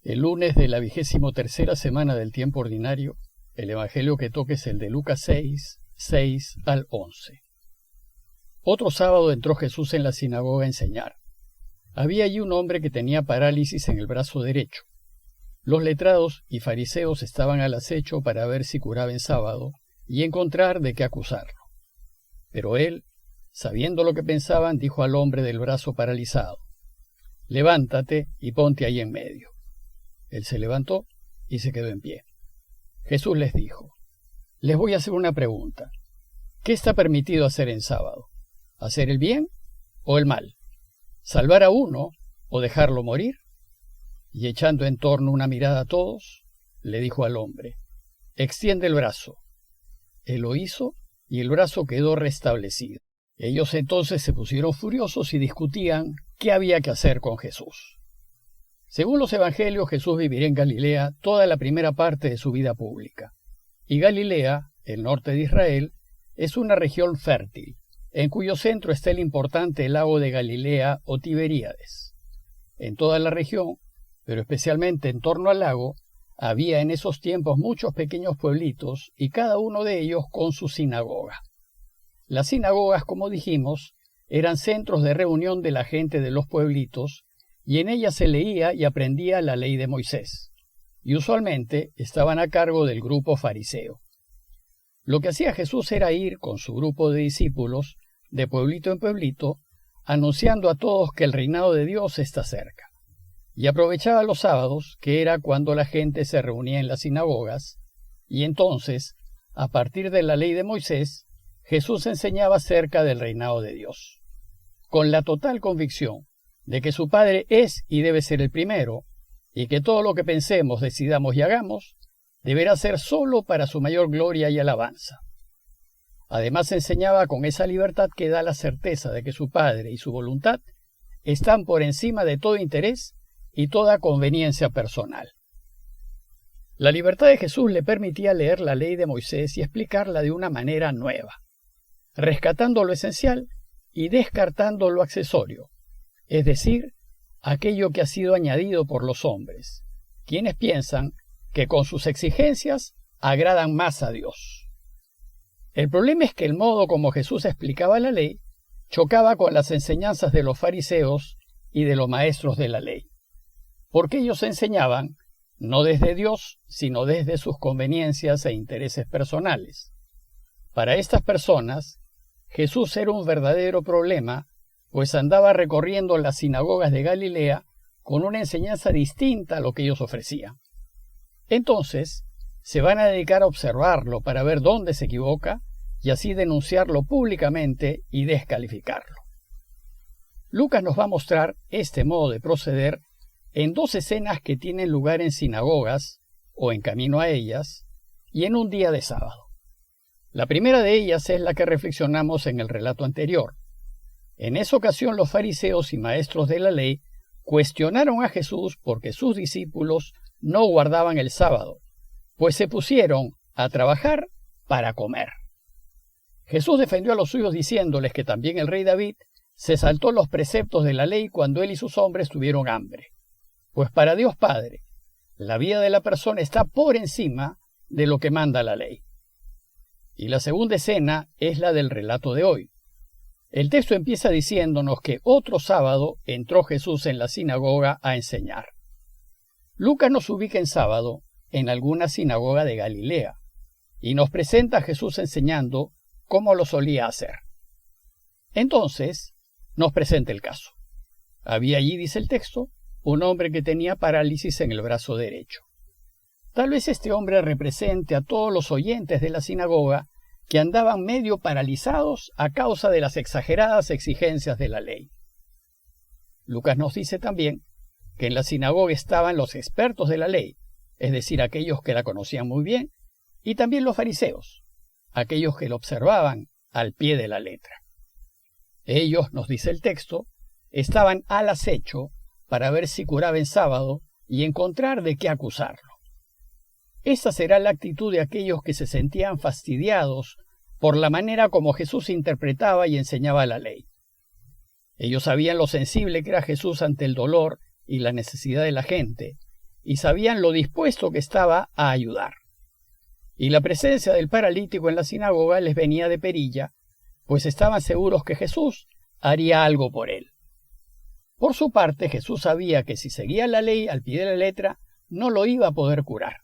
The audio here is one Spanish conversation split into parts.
El lunes de la 23ª semana del tiempo ordinario, el evangelio que toca es el de Lucas 6, 6 al 11. Otro sábado entró Jesús en la sinagoga a enseñar. Había allí un hombre que tenía parálisis en el brazo derecho. Los letrados y fariseos estaban al acecho para ver si curaba en sábado y encontrar de qué acusarlo. Pero él, sabiendo lo que pensaban, dijo al hombre del brazo paralizado: «Levántate y ponte ahí en medio». Él se levantó y se quedó en pie. Jesús les dijo: «Les voy a hacer una pregunta. ¿Qué está permitido hacer en sábado? ¿Hacer el bien o el mal? ¿Salvar a uno o dejarlo morir?». Y echando en torno una mirada a todos, le dijo al hombre: «Extiende el brazo». Él lo hizo y el brazo quedó restablecido. Ellos entonces se pusieron furiosos y discutían qué había que hacer con Jesús. Según los evangelios, Jesús viviría en Galilea toda la primera parte de su vida pública. Y Galilea, el norte de Israel, es una región fértil, en cuyo centro está el importante lago de Galilea o Tiberíades. En toda la región, pero especialmente en torno al lago, había en esos tiempos muchos pequeños pueblitos y cada uno de ellos con su sinagoga. Las sinagogas, como dijimos, eran centros de reunión de la gente de los pueblitos, y en ellas se leía y aprendía la ley de Moisés, y usualmente estaban a cargo del grupo fariseo. Lo que hacía Jesús era ir con su grupo de discípulos, de pueblito en pueblito, anunciando a todos que el reinado de Dios está cerca. Y aprovechaba los sábados, que era cuando la gente se reunía en las sinagogas, y entonces, a partir de la ley de Moisés, Jesús enseñaba acerca del reinado de Dios, con la total convicción de que su Padre es y debe ser el primero, y que todo lo que pensemos, decidamos y hagamos, deberá ser solo para su mayor gloria y alabanza. Además enseñaba con esa libertad que da la certeza de que su Padre y su voluntad están por encima de todo interés y toda conveniencia personal. La libertad de Jesús le permitía leer la ley de Moisés y explicarla de una manera nueva, rescatando lo esencial y descartando lo accesorio, es decir, aquello que ha sido añadido por los hombres, quienes piensan que con sus exigencias agradan más a Dios. El problema es que el modo como Jesús explicaba la ley chocaba con las enseñanzas de los fariseos y de los maestros de la ley, porque ellos enseñaban no desde Dios, sino desde sus conveniencias e intereses personales. Para estas personas, Jesús era un verdadero problema, pues andaba recorriendo las sinagogas de Galilea con una enseñanza distinta a lo que ellos ofrecían. Entonces, se van a dedicar a observarlo para ver dónde se equivoca y así denunciarlo públicamente y descalificarlo. Lucas nos va a mostrar este modo de proceder en dos escenas que tienen lugar en sinagogas o en camino a ellas y en un día de sábado. La primera de ellas es la que reflexionamos en el relato anterior. En esa ocasión los fariseos y maestros de la ley cuestionaron a Jesús porque sus discípulos no guardaban el sábado, pues se pusieron a trabajar para comer. Jesús defendió a los suyos diciéndoles que también el rey David se saltó los preceptos de la ley cuando él y sus hombres tuvieron hambre, pues para Dios Padre, la vida de la persona está por encima de lo que manda la ley. Y la segunda escena es la del relato de hoy. El texto empieza diciéndonos que otro sábado entró Jesús en la sinagoga a enseñar. Lucas nos ubica en sábado en alguna sinagoga de Galilea y nos presenta a Jesús enseñando como lo solía hacer. Entonces, nos presenta el caso. Había allí, dice el texto, un hombre que tenía parálisis en el brazo derecho. Tal vez este hombre represente a todos los oyentes de la sinagoga que andaban medio paralizados a causa de las exageradas exigencias de la ley. Lucas nos dice también que en la sinagoga estaban los expertos de la ley, es decir, aquellos que la conocían muy bien, y también los fariseos, aquellos que lo observaban al pie de la letra. Ellos, nos dice el texto, estaban al acecho para ver si curaba en sábado y encontrar de qué acusarlo. Esa será la actitud de aquellos que se sentían fastidiados por la manera como Jesús interpretaba y enseñaba la ley. Ellos sabían lo sensible que era Jesús ante el dolor y la necesidad de la gente, y sabían lo dispuesto que estaba a ayudar. Y la presencia del paralítico en la sinagoga les venía de perilla, pues estaban seguros que Jesús haría algo por él. Por su parte, Jesús sabía que si seguía la ley al pie de la letra, no lo iba a poder curar,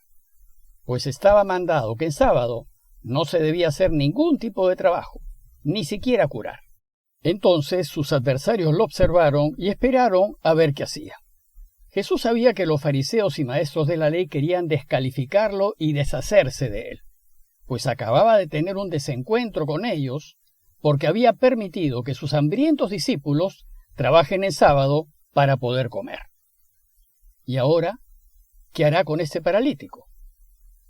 pues estaba mandado que en sábado no se debía hacer ningún tipo de trabajo, ni siquiera curar. Entonces sus adversarios lo observaron y esperaron a ver qué hacía. Jesús sabía que los fariseos y maestros de la ley querían descalificarlo y deshacerse de él, pues acababa de tener un desencuentro con ellos porque había permitido que sus hambrientos discípulos trabajen en sábado para poder comer. Y ahora, ¿qué hará con este paralítico?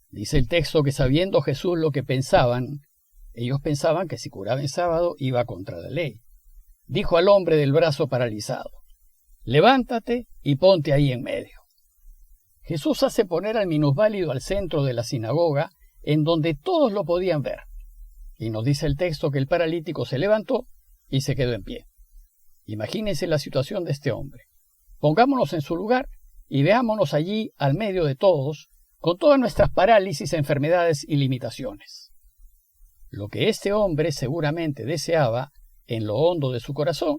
Dice el texto que sabiendo Jesús lo que pensaban, ellos pensaban que si curaba en sábado iba contra la ley. Dijo al hombre del brazo paralizado: levántate y ponte ahí en medio. Jesús hace poner al minusválido al centro de la sinagoga, en donde todos lo podían ver. Y nos dice el texto que el paralítico se levantó y se quedó en pie. Imagínense la situación de este hombre. Pongámonos en su lugar y veámonos allí al medio de todos, con todas nuestras parálisis, enfermedades y limitaciones. Lo que este hombre seguramente deseaba, en lo hondo de su corazón,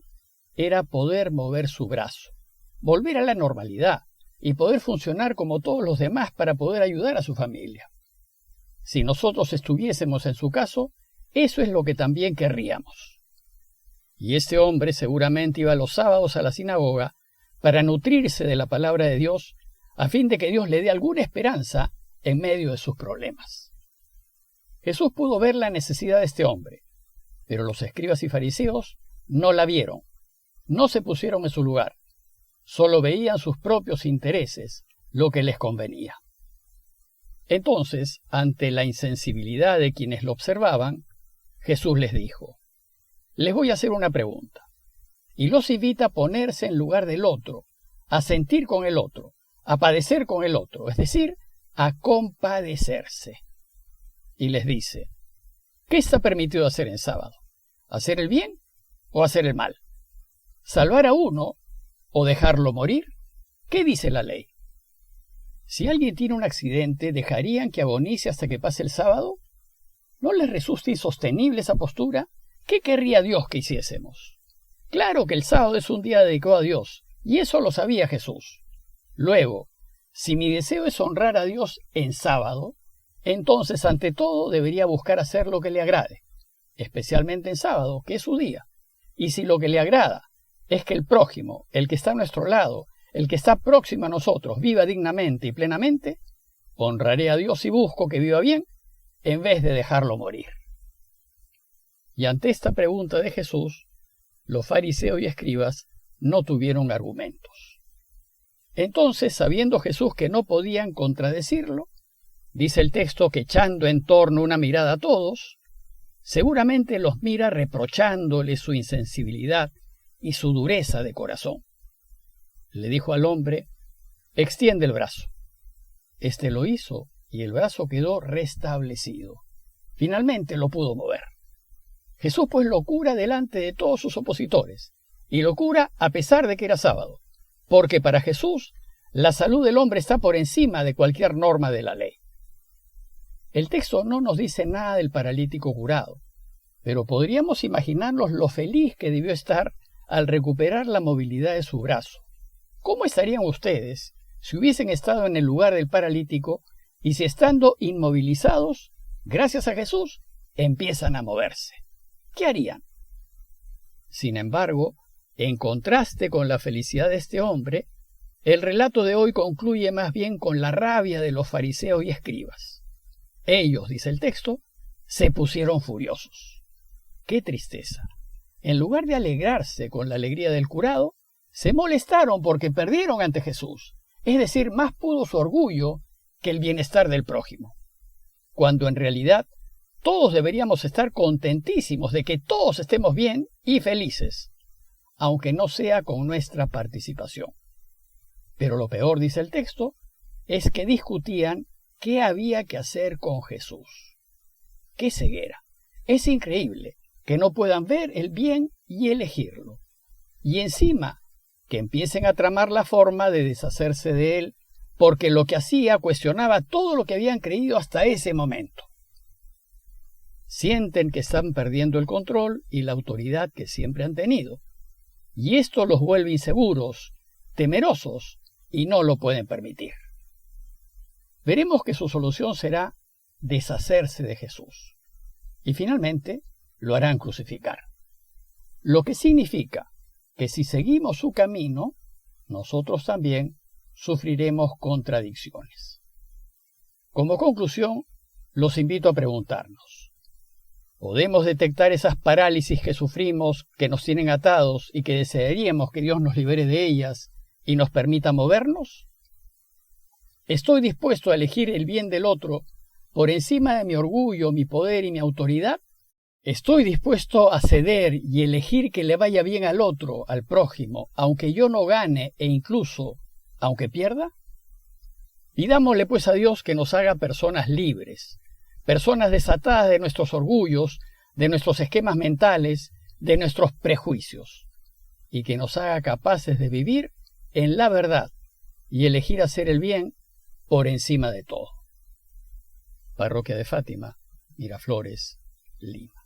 era poder mover su brazo, volver a la normalidad y poder funcionar como todos los demás para poder ayudar a su familia. Si nosotros estuviésemos en su caso, eso es lo que también querríamos. Y este hombre seguramente iba los sábados a la sinagoga para nutrirse de la palabra de Dios, a fin de que Dios le dé alguna esperanza en medio de sus problemas. Jesús pudo ver la necesidad de este hombre, pero los escribas y fariseos no la vieron, no se pusieron en su lugar, solo veían sus propios intereses, lo que les convenía. Entonces, ante la insensibilidad de quienes lo observaban, Jesús les dijo: les voy a hacer una pregunta, y los invita a ponerse en lugar del otro, a sentir con el otro, a padecer con el otro, es decir, a compadecerse. Y les dice: ¿qué está permitido hacer en sábado? ¿Hacer el bien o hacer el mal? ¿Salvar a uno o dejarlo morir? ¿Qué dice la ley? Si alguien tiene un accidente, ¿dejarían que agonice hasta que pase el sábado? ¿No les resulta insostenible esa postura? ¿Qué querría Dios que hiciésemos? Claro que el sábado es un día dedicado a Dios, y eso lo sabía Jesús. Luego, si mi deseo es honrar a Dios en sábado, entonces ante todo debería buscar hacer lo que le agrade, especialmente en sábado, que es su día. Y si lo que le agrada es que el prójimo, el que está a nuestro lado, el que está próximo a nosotros, viva dignamente y plenamente, honraré a Dios y busco que viva bien, en vez de dejarlo morir. Y ante esta pregunta de Jesús, los fariseos y escribas no tuvieron argumentos. Entonces, sabiendo Jesús que no podían contradecirlo, dice el texto que echando en torno una mirada a todos, seguramente los mira reprochándole su insensibilidad y su dureza de corazón. Le dijo al hombre: extiende el brazo. Este lo hizo y el brazo quedó restablecido. Finalmente lo pudo mover. Jesús pues lo cura delante de todos sus opositores, y lo cura a pesar de que era sábado, porque para Jesús la salud del hombre está por encima de cualquier norma de la ley. El texto no nos dice nada del paralítico curado, pero podríamos imaginarnos lo feliz que debió estar al recuperar la movilidad de su brazo. ¿Cómo estarían ustedes si hubiesen estado en el lugar del paralítico y si estando inmovilizados, gracias a Jesús, empiezan a moverse? ¿Qué harían? Sin embargo, en contraste con la felicidad de este hombre, el relato de hoy concluye más bien con la rabia de los fariseos y escribas. Ellos, dice el texto, se pusieron furiosos. ¡Qué tristeza! En lugar de alegrarse con la alegría del curado, se molestaron porque perdieron ante Jesús, es decir, más pudo su orgullo que el bienestar del prójimo. Cuando en realidad todos deberíamos estar contentísimos de que todos estemos bien y felices, aunque no sea con nuestra participación. Pero lo peor, dice el texto, es que discutían qué había que hacer con Jesús. ¡Qué ceguera! Es increíble que no puedan ver el bien y elegirlo. Y encima, que empiecen a tramar la forma de deshacerse de él porque lo que hacía cuestionaba todo lo que habían creído hasta ese momento. Sienten que están perdiendo el control y la autoridad que siempre han tenido, y esto los vuelve inseguros, temerosos, y no lo pueden permitir. Veremos que su solución será deshacerse de Jesús, y finalmente lo harán crucificar. Lo que significa que si seguimos su camino, nosotros también sufriremos contradicciones. Como conclusión, los invito a preguntarnos: ¿podemos detectar esas parálisis que sufrimos, que nos tienen atados y que desearíamos que Dios nos libere de ellas y nos permita movernos? ¿Estoy dispuesto a elegir el bien del otro por encima de mi orgullo, mi poder y mi autoridad? ¿Estoy dispuesto a ceder y elegir que le vaya bien al otro, al prójimo, aunque yo no gane e incluso aunque pierda? Pidámosle pues a Dios que nos haga personas libres, personas desatadas de nuestros orgullos, de nuestros esquemas mentales, de nuestros prejuicios, y que nos haga capaces de vivir en la verdad y elegir hacer el bien por encima de todo. Parroquia de Fátima, Miraflores, Lima.